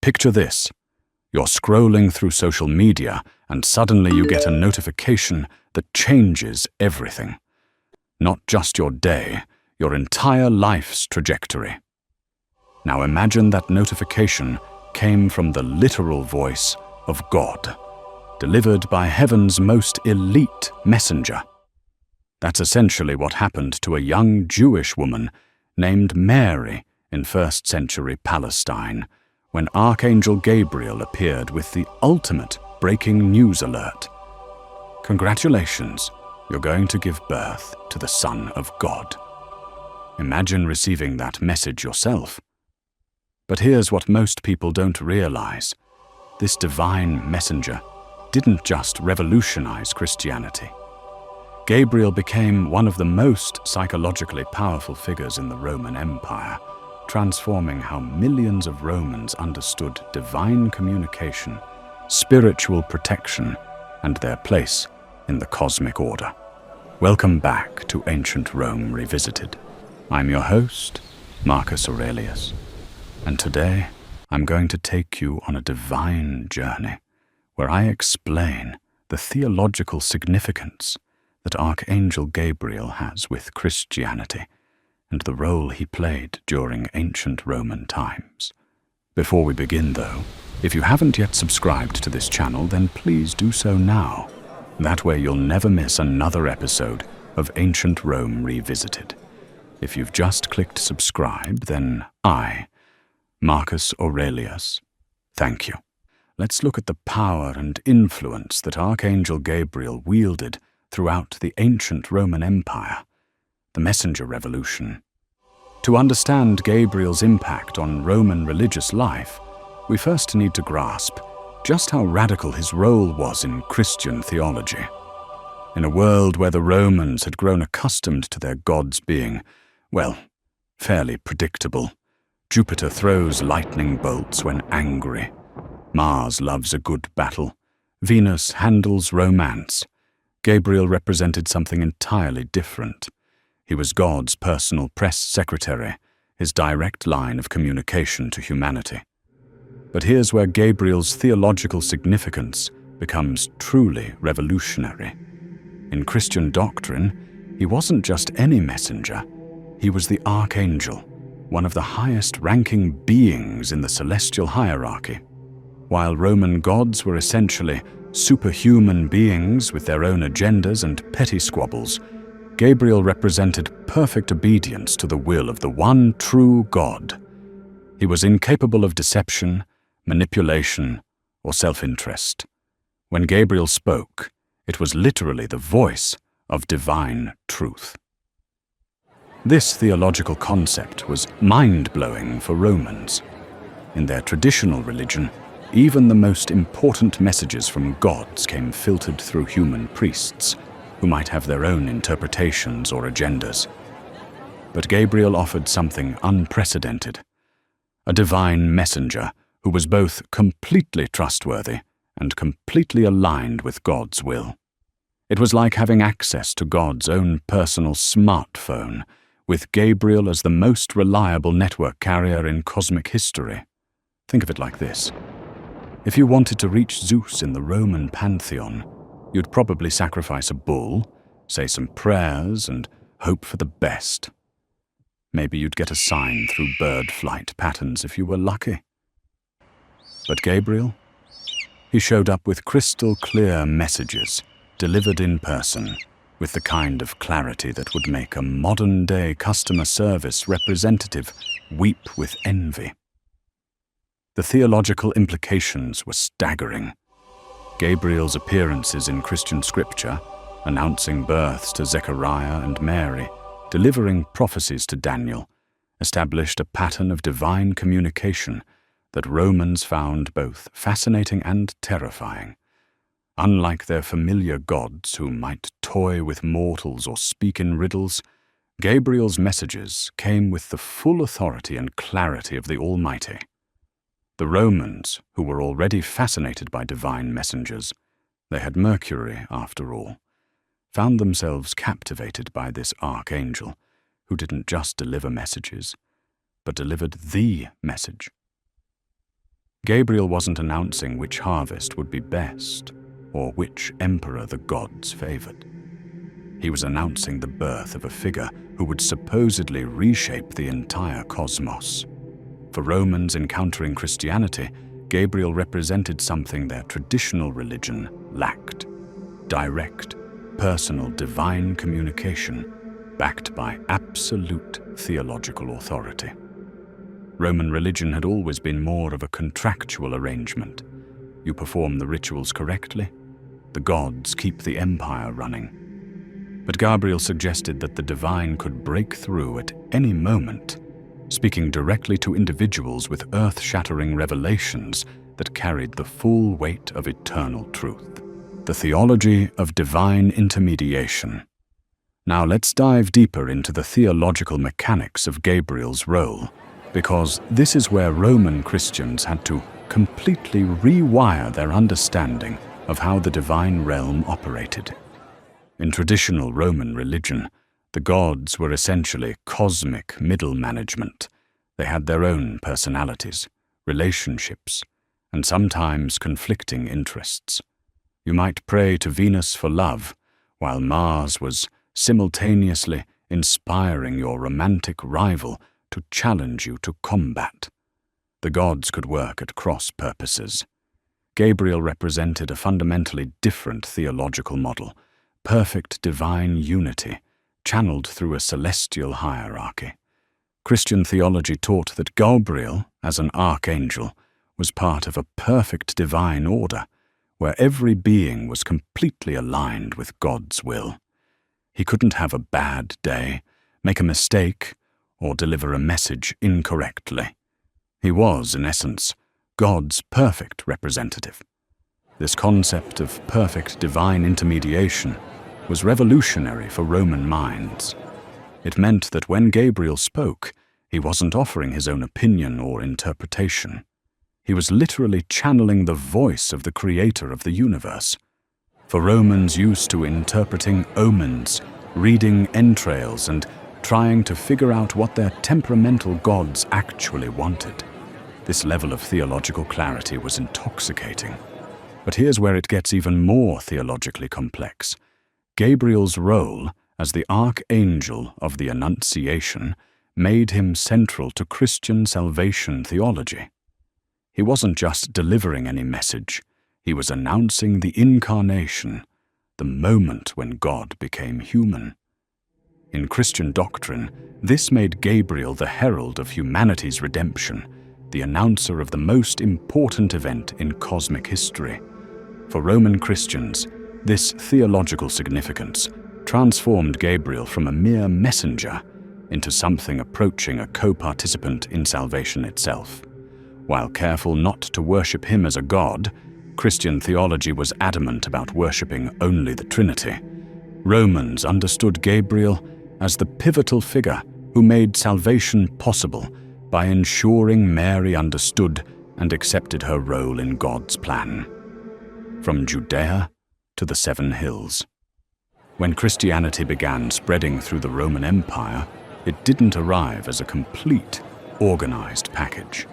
Picture this. You're scrolling through social media and suddenly you get a notification that changes everything. Not just your day, your entire life's trajectory. Now imagine that notification came from the literal voice of God, delivered by heaven's most elite messenger. That's essentially what happened to a young Jewish woman named Mary in first-century Palestine, when Archangel Gabriel appeared with the ultimate breaking news alert. Congratulations, you're going to give birth to the Son of God. Imagine receiving that message yourself. But here's what most people don't realize. This divine messenger didn't just revolutionize Christianity. Gabriel became one of the most psychologically powerful figures in the Roman Empire, transforming how millions of Romans understood divine communication, spiritual protection, and their place in the cosmic order. Welcome back to Ancient Rome Revisited. I'm your host, Marcus Aurelius, and today I'm going to take you on a divine journey where I explain the theological significance that Archangel Gabriel has with Christianity and the role he played during ancient Roman times. Before we begin, though, if you haven't yet subscribed to this channel, then please do so now. That way you'll never miss another episode of Ancient Rome Revisited. If you've just clicked subscribe, then I, Marcus Aurelius, thank you. Let's look at the power and influence that Archangel Gabriel wielded throughout the ancient Roman Empire, the Messenger Revolution. To understand Gabriel's impact on Roman religious life, we first need to grasp just how radical his role was in Christian theology. In a world where the Romans had grown accustomed to their gods being, well, fairly predictable. Jupiter throws lightning bolts when angry. Mars loves a good battle. Venus handles romance. Gabriel represented something entirely different. He was God's personal press secretary, his direct line of communication to humanity. But here's where Gabriel's theological significance becomes truly revolutionary. In Christian doctrine, he wasn't just any messenger. He was the Archangel, one of the highest-ranking beings in the celestial hierarchy. While Roman gods were essentially superhuman beings with their own agendas and petty squabbles, Gabriel represented perfect obedience to the will of the one true God. He was incapable of deception, manipulation, or self-interest. When Gabriel spoke, it was literally the voice of divine truth. This theological concept was mind-blowing for Romans. In their traditional religion, even the most important messages from gods came filtered through human priests, who might have their own interpretations or agendas. But Gabriel offered something unprecedented, a divine messenger who was both completely trustworthy and completely aligned with God's will. It was like having access to God's own personal smartphone, with Gabriel as the most reliable network carrier in cosmic history. Think of it like this. If you wanted to reach Zeus in the Roman pantheon, you'd probably sacrifice a bull, say some prayers, and hope for the best. Maybe you'd get a sign through bird flight patterns if you were lucky. But Gabriel? He showed up with crystal-clear messages, delivered in person, with the kind of clarity that would make a modern-day customer service representative weep with envy. The theological implications were staggering. Gabriel's appearances in Christian scripture, announcing births to Zechariah and Mary, delivering prophecies to Daniel, established a pattern of divine communication that Romans found both fascinating and terrifying. Unlike their familiar gods who might toy with mortals or speak in riddles, Gabriel's messages came with the full authority and clarity of the Almighty. The Romans, who were already fascinated by divine messengers, they had Mercury after all, found themselves captivated by this archangel who didn't just deliver messages, but delivered the message. Gabriel wasn't announcing which harvest would be best or which emperor the gods favored. He was announcing the birth of a figure who would supposedly reshape the entire cosmos. For Romans encountering Christianity, Gabriel represented something their traditional religion lacked: direct, personal, divine communication, backed by absolute theological authority. Roman religion had always been more of a contractual arrangement. You perform the rituals correctly, the gods keep the empire running. But Gabriel suggested that the divine could break through at any moment, speaking directly to individuals with earth-shattering revelations that carried the full weight of eternal truth. The theology of divine intermediation. Now let's dive deeper into the theological mechanics of Gabriel's role, because this is where Roman Christians had to completely rewire their understanding of how the divine realm operated. In traditional Roman religion, the gods were essentially cosmic middle management. They had their own personalities, relationships, and sometimes conflicting interests. You might pray to Venus for love, while Mars was simultaneously inspiring your romantic rival to challenge you to combat. The gods could work at cross purposes. Gabriel represented a fundamentally different theological model: perfect divine unity, channeled through a celestial hierarchy. Christian theology taught that Gabriel, as an archangel, was part of a perfect divine order, where every being was completely aligned with God's will. He couldn't have a bad day, make a mistake, or deliver a message incorrectly. He was, in essence, God's perfect representative. This concept of perfect divine intermediation was revolutionary for Roman minds. It meant that when Gabriel spoke, he wasn't offering his own opinion or interpretation. He was literally channeling the voice of the creator of the universe. For Romans used to interpreting omens, reading entrails, and trying to figure out what their temperamental gods actually wanted, this level of theological clarity was intoxicating. But here's where it gets even more theologically complex. Gabriel's role as the Archangel of the Annunciation made him central to Christian salvation theology. He wasn't just delivering any message, he was announcing the incarnation, the moment when God became human. In Christian doctrine, this made Gabriel the herald of humanity's redemption, the announcer of the most important event in cosmic history. For Roman Christians, this theological significance transformed Gabriel from a mere messenger into something approaching a co-participant in salvation itself. While careful not to worship him as a god, Christian theology was adamant about worshipping only the Trinity. Romans understood Gabriel as the pivotal figure who made salvation possible by ensuring Mary understood and accepted her role in God's plan. From Judea to the Seven Hills. When Christianity began spreading through the Roman Empire, it didn't arrive as a complete, organized package.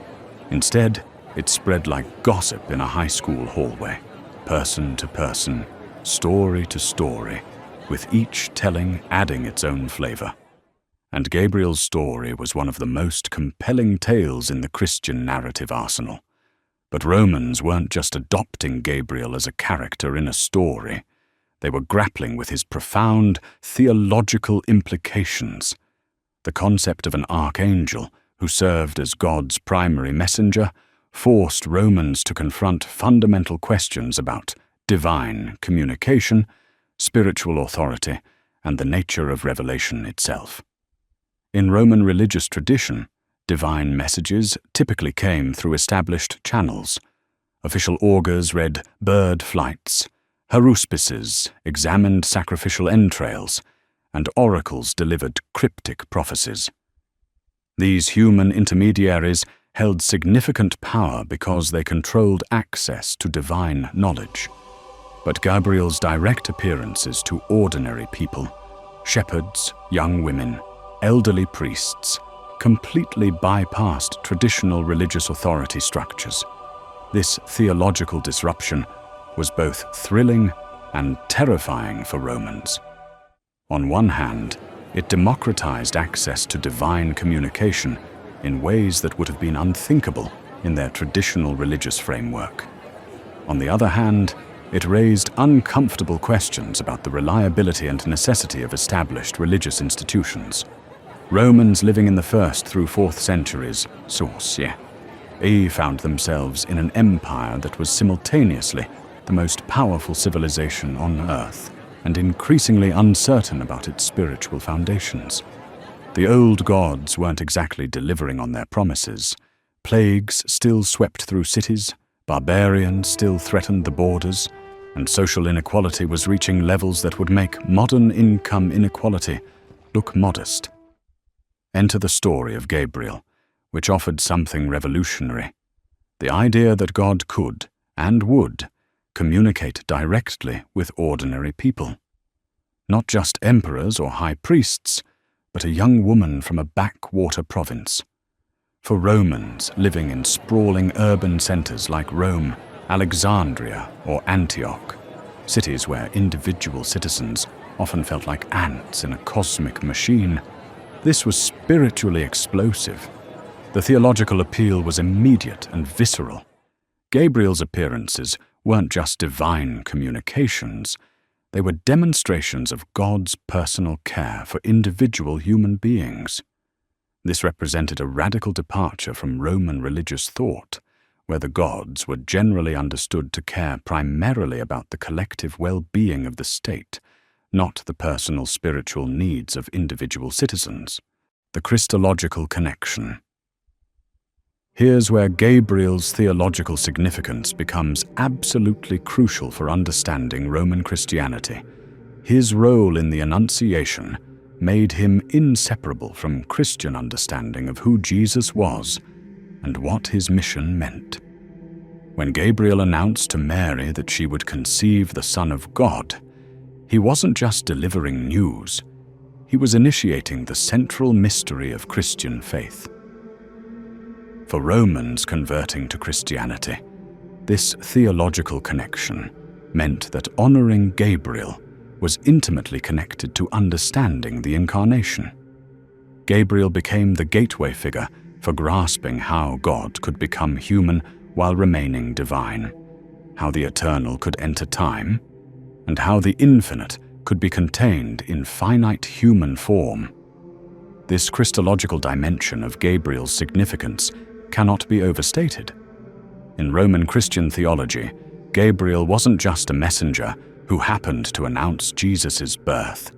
Instead, it spread like gossip in a high school hallway, person to person, story to story, with each telling adding its own flavor. And Gabriel's story was one of the most compelling tales in the Christian narrative arsenal. But Romans weren't just adopting Gabriel as a character in a story. They were grappling with his profound theological implications. The concept of an archangel who served as God's primary messenger forced Romans to confront fundamental questions about divine communication, spiritual authority, and the nature of revelation itself. In Roman religious tradition, divine messages typically came through established channels. Official augurs read bird flights, haruspices examined sacrificial entrails, and oracles delivered cryptic prophecies. These human intermediaries held significant power because they controlled access to divine knowledge. But Gabriel's direct appearances to ordinary people, shepherds, young women, elderly priests, completely bypassed traditional religious authority structures. This theological disruption was both thrilling and terrifying for Romans. On one hand, it democratized access to divine communication in ways that would have been unthinkable in their traditional religious framework. On the other hand, it raised uncomfortable questions about the reliability and necessity of established religious institutions. Romans living in the 1st through 4th centuries found themselves in an empire that was simultaneously the most powerful civilization on earth and increasingly uncertain about its spiritual foundations. The old gods weren't exactly delivering on their promises. Plagues still swept through cities, barbarians still threatened the borders, and social inequality was reaching levels that would make modern income inequality look modest. Enter the story of Gabriel, which offered something revolutionary: the idea that God could and would communicate directly with ordinary people. Not just emperors or high priests, but a young woman from a backwater province. For Romans living in sprawling urban centers like Rome, Alexandria, or Antioch, cities where individual citizens often felt like ants in a cosmic machine, this was spiritually explosive. The theological appeal was immediate and visceral. Gabriel's appearances weren't just divine communications, they were demonstrations of God's personal care for individual human beings. This represented a radical departure from Roman religious thought, where the gods were generally understood to care primarily about the collective well-being of the state, not the personal spiritual needs of individual citizens. The Christological connection. Here's where Gabriel's theological significance becomes absolutely crucial for understanding Roman Christianity. His role in the Annunciation made him inseparable from Christian understanding of who Jesus was and what his mission meant. When Gabriel announced to Mary that she would conceive the Son of God, he wasn't just delivering news, he was initiating the central mystery of Christian faith. For Romans converting to Christianity, this theological connection meant that honoring Gabriel was intimately connected to understanding the Incarnation. Gabriel became the gateway figure for grasping how God could become human while remaining divine, how the eternal could enter time, and how the infinite could be contained in finite human form. This Christological dimension of Gabriel's significance cannot be overstated. In Roman Christian theology, Gabriel wasn't just a messenger who happened to announce Jesus' birth.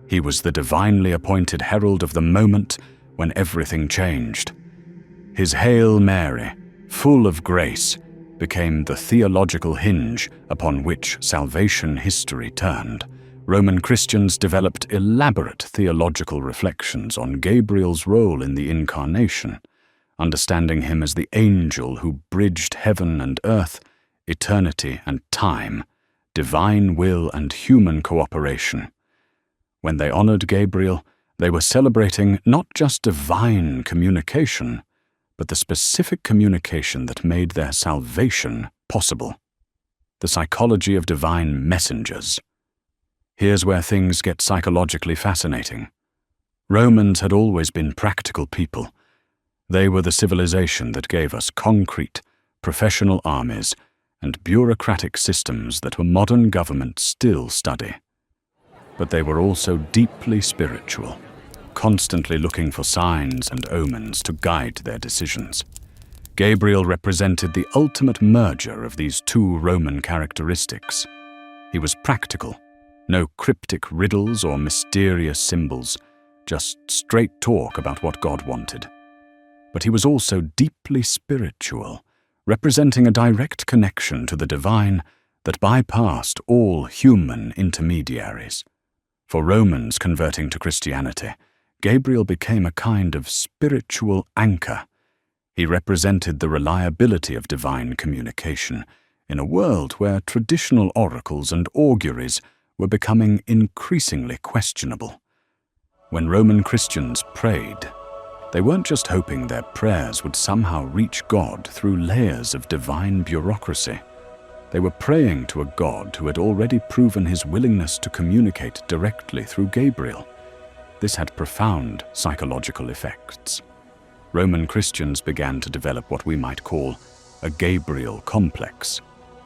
He was the divinely appointed herald of the moment when everything changed. His Hail Mary, full of grace, became the theological hinge upon which salvation history turned. Roman Christians developed elaborate theological reflections on Gabriel's role in the Incarnation, understanding him as the angel who bridged heaven and earth, eternity and time, divine will and human cooperation. When they honored Gabriel, they were celebrating not just divine communication, but the specific communication that made their salvation possible. The psychology of divine messengers. Here's where things get psychologically fascinating. Romans had always been practical people. They were the civilization that gave us concrete, professional armies and bureaucratic systems that modern governments still study. But they were also deeply spiritual, constantly looking for signs and omens to guide their decisions. Gabriel represented the ultimate merger of these two Roman characteristics. He was practical, no cryptic riddles or mysterious symbols, just straight talk about what God wanted. But he was also deeply spiritual, representing a direct connection to the divine that bypassed all human intermediaries. For Romans converting to Christianity, Gabriel became a kind of spiritual anchor. He represented the reliability of divine communication in a world where traditional oracles and auguries were becoming increasingly questionable. When Roman Christians prayed, They weren't just hoping their prayers would somehow reach God through layers of divine bureaucracy. They were praying to a God who had already proven his willingness to communicate directly through Gabriel. This had profound psychological effects. Roman Christians began to develop what we might call a Gabriel complex,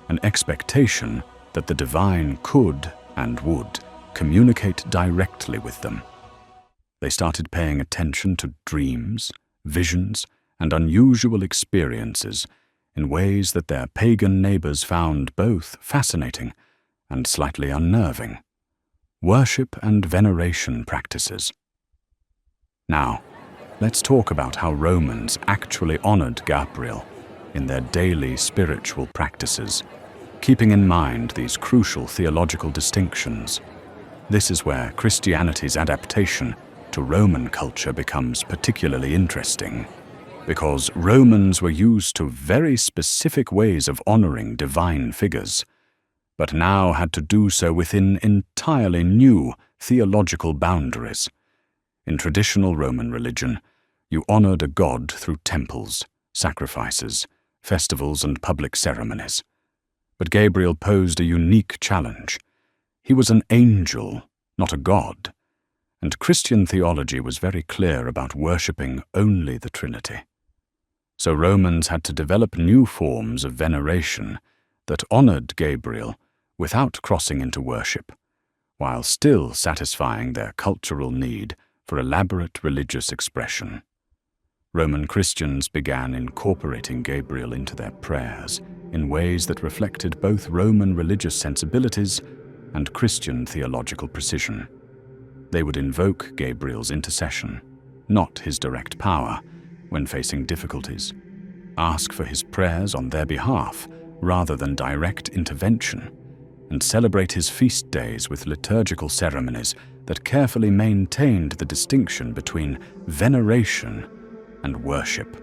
an expectation that the divine could and would communicate directly with them. They started paying attention to dreams, visions, and unusual experiences in ways that their pagan neighbors found both fascinating and slightly unnerving. Worship and veneration practices. Now, let's talk about how Romans actually honored Gabriel in their daily spiritual practices, keeping in mind these crucial theological distinctions. This is where Christianity's adaptation to Roman culture becomes particularly interesting, because Romans were used to very specific ways of honoring divine figures, but now had to do so within entirely new theological boundaries. In traditional Roman religion, you honored a god through temples, sacrifices, festivals, and public ceremonies. But Gabriel posed a unique challenge. He was an angel, not a god, and Christian theology was very clear about worshipping only the Trinity. So Romans had to develop new forms of veneration that honored Gabriel without crossing into worship, while still satisfying their cultural need for elaborate religious expression. Roman Christians began incorporating Gabriel into their prayers in ways that reflected both Roman religious sensibilities and Christian theological precision. They would invoke Gabriel's intercession, not his direct power, when facing difficulties, ask for his prayers on their behalf rather than direct intervention, and celebrate his feast days with liturgical ceremonies that carefully maintained the distinction between veneration and worship.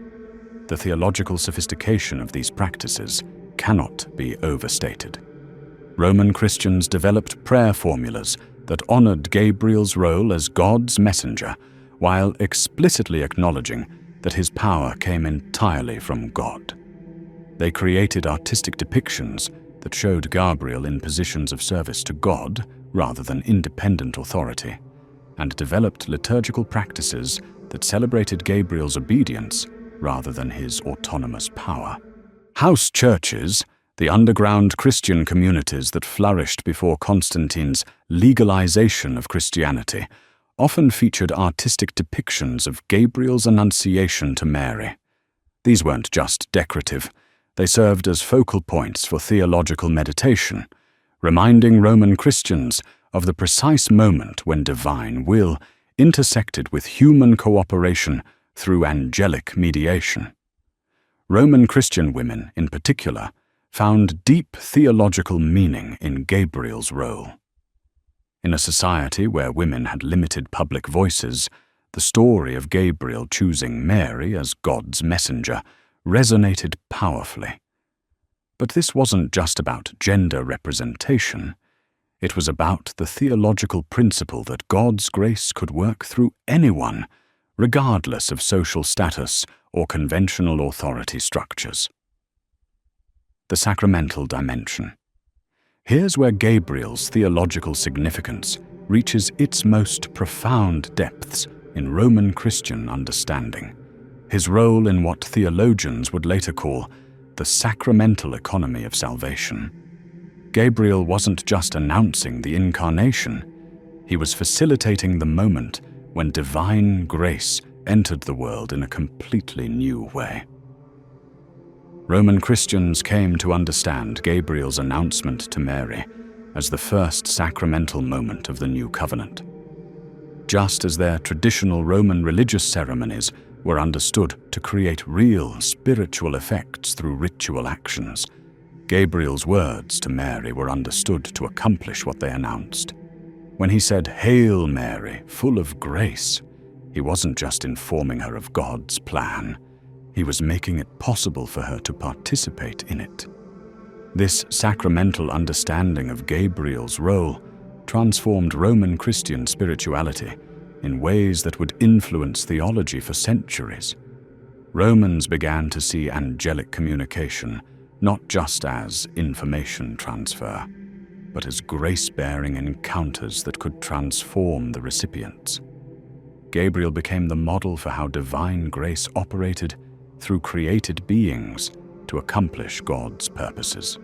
The theological sophistication of these practices cannot be overstated. Roman Christians developed prayer formulas that honored Gabriel's role as God's messenger, while explicitly acknowledging that his power came entirely from God. They created artistic depictions that showed Gabriel in positions of service to God rather than independent authority, and developed liturgical practices that celebrated Gabriel's obedience rather than his autonomous power. House churches, the underground Christian communities that flourished before Constantine's legalization of Christianity, often featured artistic depictions of Gabriel's annunciation to Mary. These weren't just decorative, they served as focal points for theological meditation, reminding Roman Christians of the precise moment when divine will intersected with human cooperation through angelic mediation. Roman Christian women, in particular, found deep theological meaning in Gabriel's role. In a society where women had limited public voices, the story of Gabriel choosing Mary as God's messenger resonated powerfully. But this wasn't just about gender representation. It was about the theological principle that God's grace could work through anyone, regardless of social status or conventional authority structures. The sacramental dimension. Here's where Gabriel's theological significance reaches its most profound depths in Roman Christian understanding. His role in what theologians would later call the sacramental economy of salvation. Gabriel wasn't just announcing the incarnation, he was facilitating the moment when divine grace entered the world in a completely new way. Roman Christians came to understand Gabriel's announcement to Mary as the first sacramental moment of the new covenant. Just as their traditional Roman religious ceremonies were understood to create real spiritual effects through ritual actions, Gabriel's words to Mary were understood to accomplish what they announced. When he said, "Hail Mary, full of grace," he wasn't just informing her of God's plan. He was making it possible for her to participate in it. This sacramental understanding of Gabriel's role transformed Roman Christian spirituality in ways that would influence theology for centuries. Romans began to see angelic communication not just as information transfer, but as grace-bearing encounters that could transform the recipients. Gabriel became the model for how divine grace operated through created beings to accomplish God's purposes.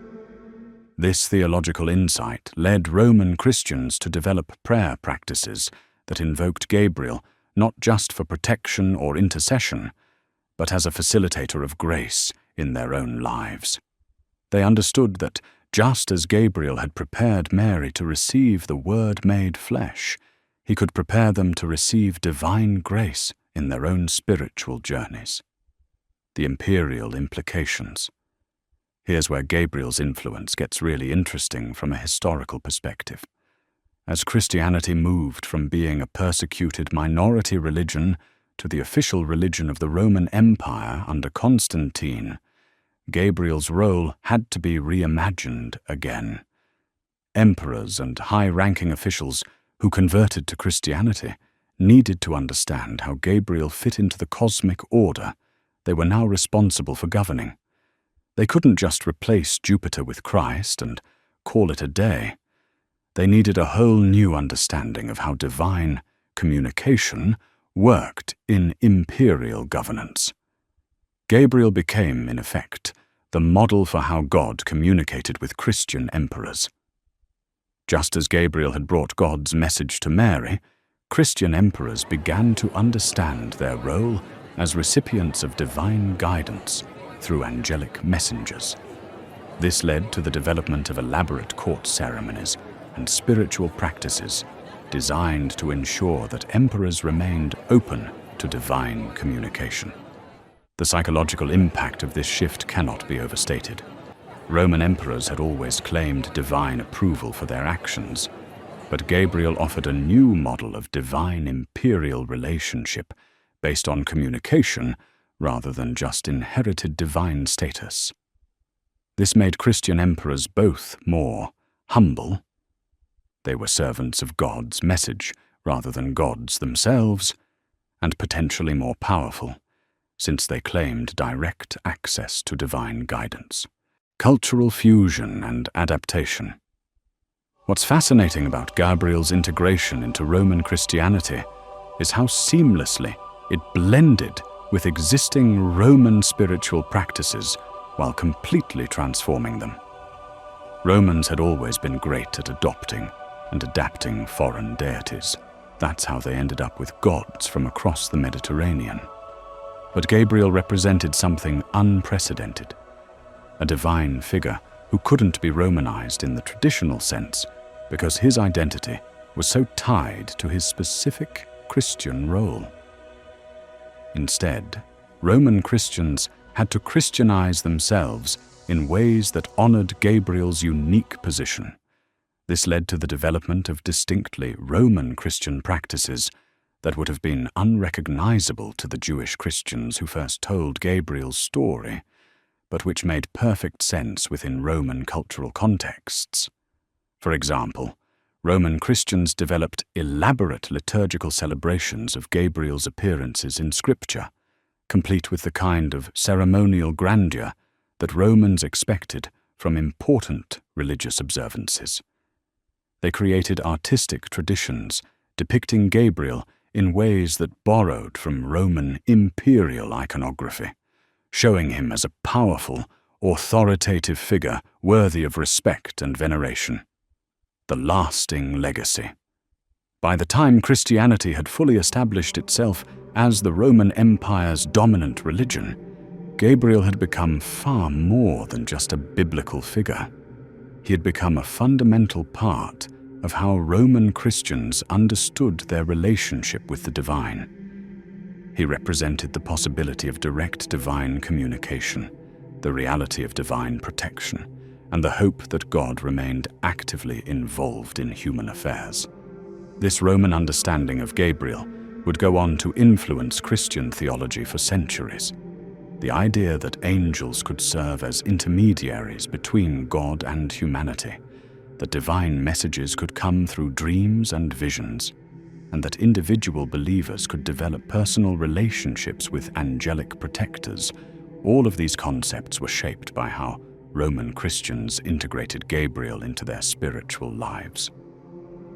This theological insight led Roman Christians to develop prayer practices that invoked Gabriel not just for protection or intercession, but as a facilitator of grace in their own lives. They understood that just as Gabriel had prepared Mary to receive the Word made flesh, he could prepare them to receive divine grace in their own spiritual journeys. The imperial implications. Here's where Gabriel's influence gets really interesting from a historical perspective. As Christianity moved from being a persecuted minority religion to the official religion of the Roman Empire under Constantine, Gabriel's role had to be reimagined again. Emperors and high-ranking officials who converted to Christianity needed to understand how Gabriel fit into the cosmic order they were now responsible for governing. They couldn't just replace Jupiter with Christ and call it a day. They needed a whole new understanding of how divine communication worked in imperial governance. Gabriel became, in effect, the model for how God communicated with Christian emperors. Just as Gabriel had brought God's message to Mary, Christian emperors began to understand their role as recipients of divine guidance through angelic messengers. This led to the development of elaborate court ceremonies and spiritual practices designed to ensure that emperors remained open to divine communication. The psychological impact of this shift cannot be overstated. Roman emperors had always claimed divine approval for their actions, but Gabriel offered a new model of divine imperial relationship based on communication rather than just inherited divine status. This made Christian emperors both more humble. They were servants of God's message rather than gods themselves, and potentially more powerful, since they claimed direct access to divine guidance. Cultural fusion and adaptation. What's fascinating about Gabriel's integration into Roman Christianity is how seamlessly it blended with existing Roman spiritual practices while completely transforming them. Romans had always been great at adopting and adapting foreign deities. That's how they ended up with gods from across the Mediterranean. But Gabriel represented something unprecedented, a divine figure who couldn't be Romanized in the traditional sense because his identity was so tied to his specific Christian role. Instead, Roman Christians had to Christianize themselves in ways that honored Gabriel's unique position. This led to the development of distinctly Roman Christian practices that would have been unrecognizable to the Jewish Christians who first told Gabriel's story, but which made perfect sense within Roman cultural contexts. For example, Roman Christians developed elaborate liturgical celebrations of Gabriel's appearances in Scripture, complete with the kind of ceremonial grandeur that Romans expected from important religious observances. They created artistic traditions depicting Gabriel in ways that borrowed from Roman imperial iconography, showing him as a powerful, authoritative figure worthy of respect and veneration. The lasting legacy. By the time Christianity had fully established itself as the Roman Empire's dominant religion, Gabriel had become far more than just a biblical figure. He had become a fundamental part of how Roman Christians understood their relationship with the divine. He represented the possibility of direct divine communication, the reality of divine protection, and the hope that God remained actively involved in human affairs. This Roman understanding of Gabriel would go on to influence Christian theology for centuries. The idea that angels could serve as intermediaries between God and humanity, that divine messages could come through dreams and visions, and that individual believers could develop personal relationships with angelic protectors. All of these concepts were shaped by how Roman Christians integrated Gabriel into their spiritual lives.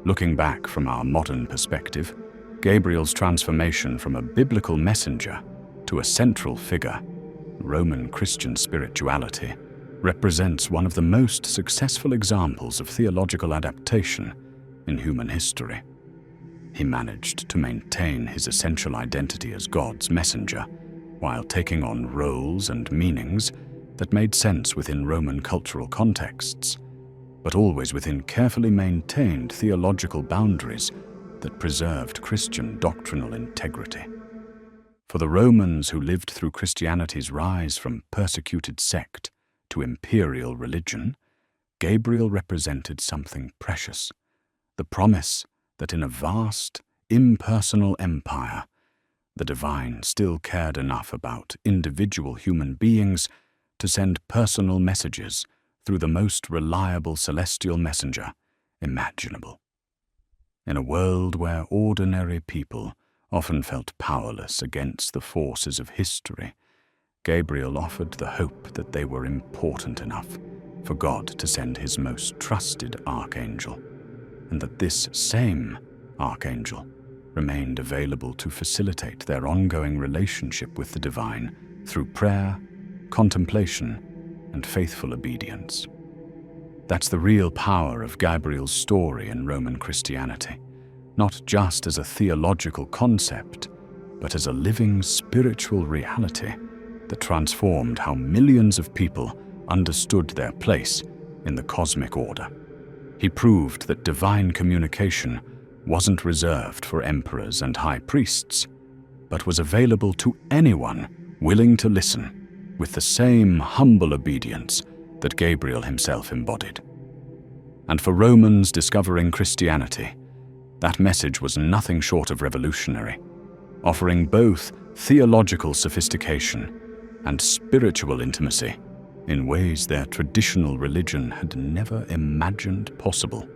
Looking back from our modern perspective, Gabriel's transformation from a biblical messenger to a central figure, Roman Christian spirituality, represents one of the most successful examples of theological adaptation in human history. He managed to maintain his essential identity as God's messenger, while taking on roles and meanings that made sense within Roman cultural contexts, but always within carefully maintained theological boundaries that preserved Christian doctrinal integrity. For the Romans who lived through Christianity's rise from persecuted sect to imperial religion, Gabriel represented something precious, the promise that in a vast, impersonal empire, the divine still cared enough about individual human beings to send personal messages through the most reliable celestial messenger imaginable. In a world where ordinary people often felt powerless against the forces of history, Gabriel offered the hope that they were important enough for God to send his most trusted archangel, and that this same archangel remained available to facilitate their ongoing relationship with the divine through prayer, contemplation, and faithful obedience. That's the real power of Gabriel's story in Roman Christianity, not just as a theological concept, but as a living spiritual reality that transformed how millions of people understood their place in the cosmic order. He proved that divine communication wasn't reserved for emperors and high priests, but was available to anyone willing to listen with the same humble obedience that Gabriel himself embodied. And for Romans discovering Christianity, that message was nothing short of revolutionary, offering both theological sophistication and spiritual intimacy in ways their traditional religion had never imagined possible.